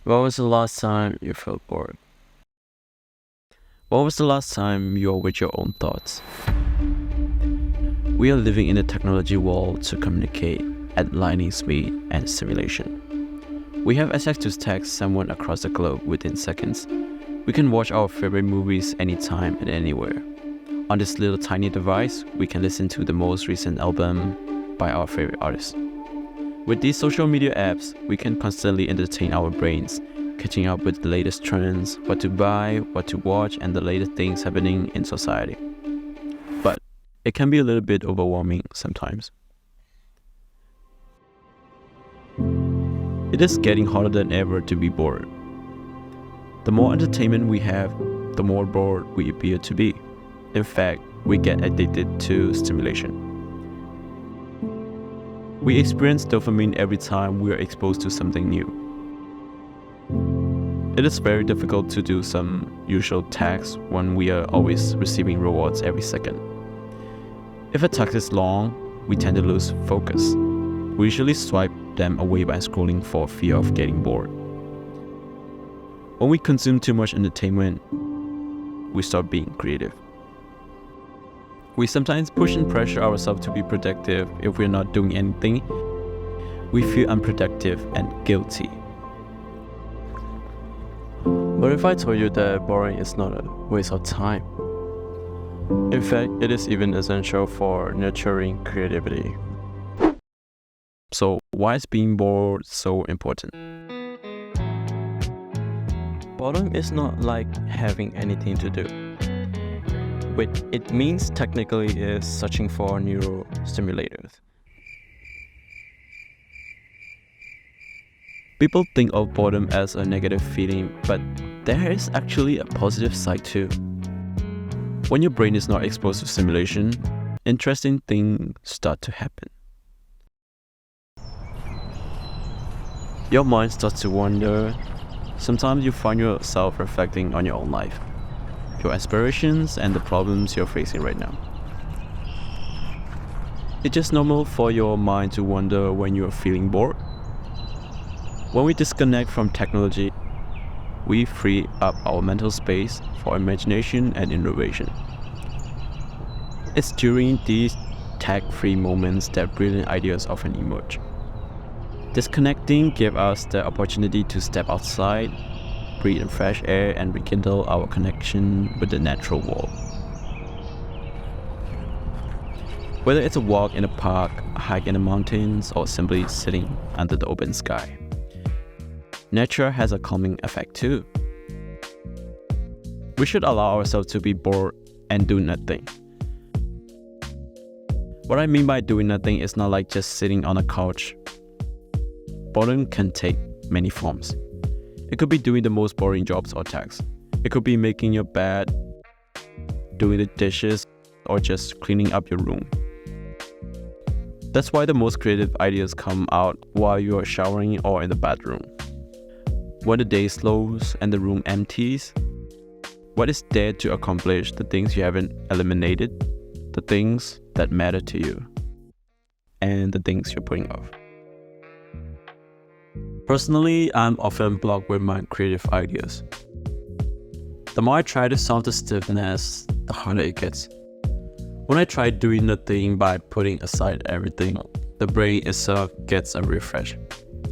When was the last time you felt bored? When was the last time you were with your own thoughts? We are living in a technology world to communicate at lightning speed and stimulation. We have access to text someone across the globe within seconds. We can watch our favorite movies anytime and anywhere. On this little tiny device, we can listen to the most recent album by our favorite artist. With these social media apps, we can constantly entertain our brains, catching up with the latest trends, what to buy, what to watch, and the latest things happening in society. But it can be a little bit overwhelming sometimes. It is getting harder than ever to be bored. The more entertainment we have, the more bored we appear to be. In fact, we get addicted to stimulation. We experience dopamine every time we are exposed to something new. It is very difficult to do some usual tasks when we are always receiving rewards every second. If a task is long, we tend to lose focus. We usually swipe them away by scrolling for fear of getting bored. When we consume too much entertainment, we stop being creative. We sometimes push and pressure ourselves to be productive. If we're not doing anything, we feel unproductive and guilty. What if I told you that boring is not a waste of time? In fact, it is even essential for nurturing creativity. So why is being bored so important? Boredom is not like having anything to do. What it means technically is searching for neurostimulators. People think of boredom as a negative feeling, but there is actually a positive side too. When your brain is not exposed to stimulation, interesting things start to happen. Your mind starts to wander. Sometimes you find yourself reflecting on your own life, your aspirations, and the problems you're facing right now. It's just normal for your mind to wander when you're feeling bored. When we disconnect from technology, we free up our mental space for imagination and innovation. It's during these tech-free moments that brilliant ideas often emerge. Disconnecting gives us the opportunity to step outside, breathe in fresh air, and rekindle our connection with the natural world. Whether it's a walk in a park, a hike in the mountains, or simply sitting under the open sky, nature has a calming effect too. We should allow ourselves to be bored and do nothing. What I mean by doing nothing is not like just sitting on a couch. Boredom can take many forms. It could be doing the most boring jobs or tasks. It could be making your bed, doing the dishes, or just cleaning up your room. That's why the most creative ideas come out while you are showering or in the bathroom. When the day slows and the room empties, what is there to accomplish the things you haven't eliminated, the things that matter to you, and the things you're putting off? Personally, I'm often blocked with my creative ideas. The more I try to solve the stiffness, the harder it gets. When I try doing nothing by putting aside everything, the brain itself gets a refresh.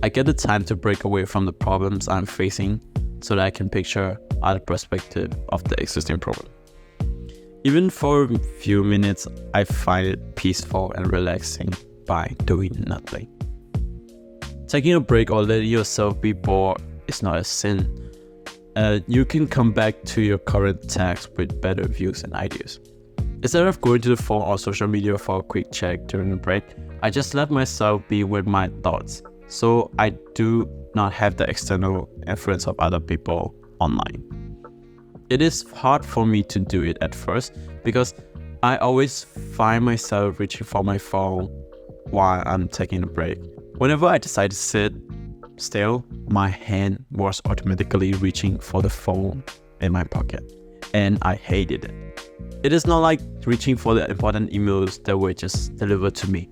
I get the time to break away from the problems I'm facing so that I can picture other perspective of the existing problem. Even for a few minutes, I find it peaceful and relaxing by doing nothing. Taking a break or letting yourself be bored is not a sin. You can come back to your current task with better views and ideas. Instead of going to the phone or social media for a quick check during the break, I just let myself be with my thoughts, so I do not have the external influence of other people online. It is hard for me to do it at first because I always find myself reaching for my phone while I'm taking a break. Whenever I decide to sit still, my hand was automatically reaching for the phone in my pocket, and I hated it. It is not like reaching for the important emails that were just delivered to me.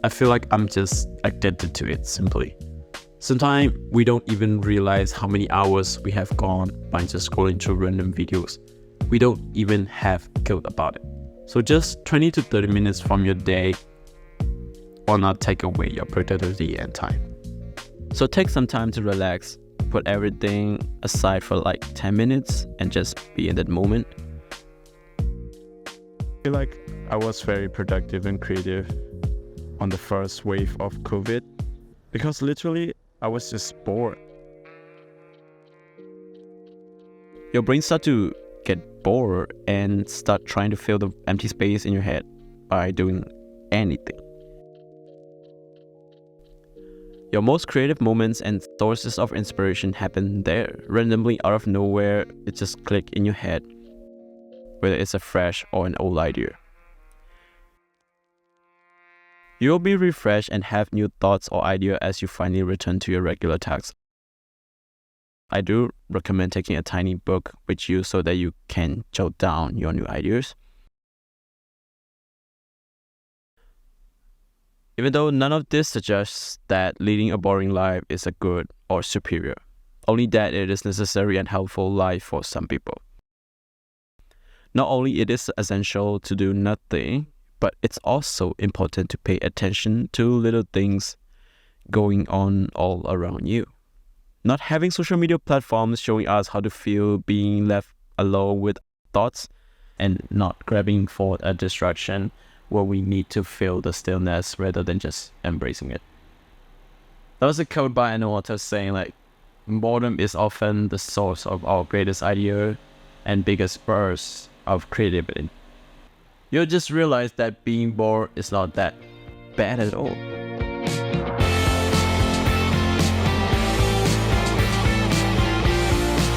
I feel like I'm just addicted to it simply. Sometimes we don't even realize how many hours we have gone by just scrolling through random videos. We don't even have guilt about it. So just 20 to 30 minutes from your day will not take away your productivity and time. So take some time to relax, put everything aside for like 10 minutes and just be in that moment. I feel like I was very productive and creative on the first wave of COVID because literally I was just bored. Your brain starts to get bored and start trying to fill the empty space in your head by doing anything. Your most creative moments and sources of inspiration happen there. Randomly out of nowhere, it just clicks in your head, whether it's a fresh or an old idea. You'll be refreshed and have new thoughts or ideas as you finally return to your regular tasks. I do recommend taking a tiny book with you so that you can jot down your new ideas. Even though none of this suggests that leading a boring life is a good or superior, only that it is necessary and helpful life for some people. Not only it is essential to do nothing, but it's also important to pay attention to little things going on all around you. Not having social media platforms showing us how to feel being left alone with thoughts, and not grabbing for a distraction where we need to feel the stillness rather than just embracing it. That was a quote by an author saying like, boredom is often the source of our greatest idea and biggest burst of creativity. You'll just realize that being bored is not that bad at all.